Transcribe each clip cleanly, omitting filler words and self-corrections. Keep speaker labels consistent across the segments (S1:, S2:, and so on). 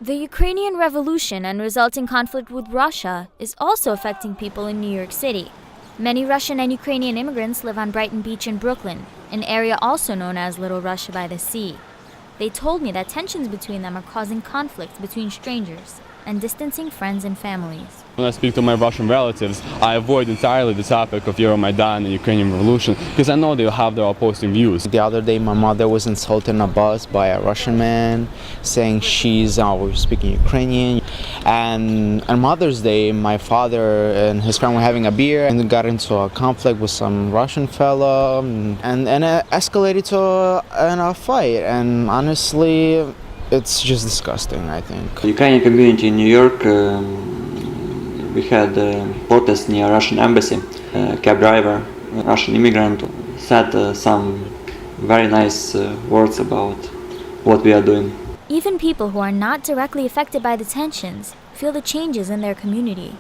S1: The Ukrainian Revolution and resulting conflict with Russia is also affecting people in New York City. Many Russian and Ukrainian immigrants live on Brighton Beach in Brooklyn, an area also known as Little Russia by the Sea. They told me that tensions between them are causing conflicts between strangers and distancing friends and families.
S2: When I speak to my Russian relatives, I avoid entirely the topic of Euromaidan and Ukrainian Revolution because I know they'll have their opposing views.
S3: The other day, my mother was insulted on a bus by a Russian man, saying we were speaking Ukrainian. And on Mother's Day, my father and his friend were having a beer and got into a conflict with some Russian fella, and it escalated to a fight. And honestly, it's just disgusting, I think.
S4: Ukrainian community in New York, we had a protest near Russian embassy. Cab driver, Russian immigrant, said some very nice words about what we are doing.
S1: Even people who are not directly affected by the tensions feel the changes in their community.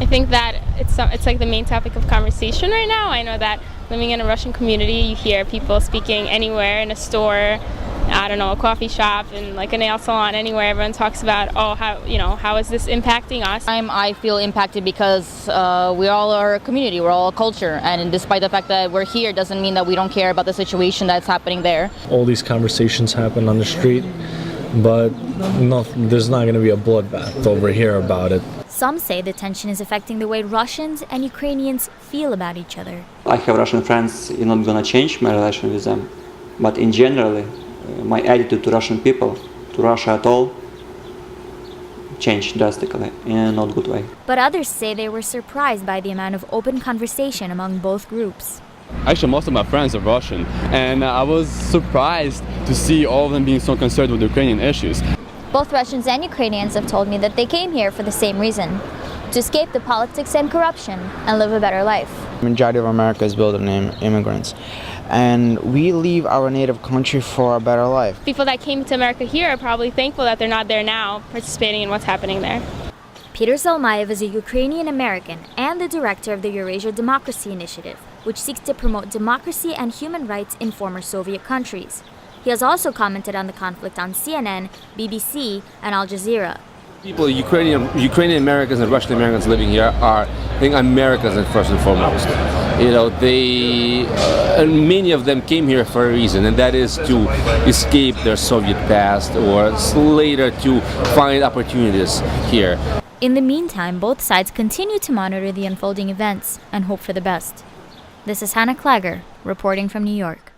S5: I think that it's like the main topic of conversation right now. I know that living in a Russian community, you hear people speaking anywhere in a store, I don't know, a coffee shop, and like a nail salon, anywhere. Everyone talks about, how is this impacting us?
S6: I feel impacted because we all are a community, we're all a culture, and despite the fact that we're here doesn't mean that we don't care about the situation that's happening there.
S7: All these conversations happen on the street, but there's not going to be a bloodbath over here about it.
S1: Some say the tension is affecting the way Russians and Ukrainians feel about each other.
S4: I have Russian friends, it's not gonna change my relation with them, but in general, my attitude to Russian people, to Russia at all, changed drastically in a not good way.
S1: But others say they were surprised by the amount of open conversation among both groups.
S2: Actually, most of my friends are Russian, and I was surprised to see all of them being so concerned with Ukrainian issues.
S1: Both Russians and Ukrainians have told me that they came here for the same reason, to escape the politics and corruption and live a better life.
S3: The majority of America is built on immigrants, and we leave our native country for a better life.
S5: People that came to America here are probably thankful that they're not there now, participating in what's happening there.
S1: Peter Zalmayev is a Ukrainian American and the director of the Eurasia Democracy Initiative, which seeks to promote democracy and human rights in former Soviet countries. He has also commented on the conflict on CNN, BBC, and Al Jazeera.
S8: People, Ukrainian Americans and Russian Americans living here are, I think, Americans first and foremost. And many of them came here for a reason, and that is to escape their Soviet past or later to find opportunities here.
S1: In the meantime, both sides continue to monitor the unfolding events and hope for the best. This is Hannah Klager, reporting from New York.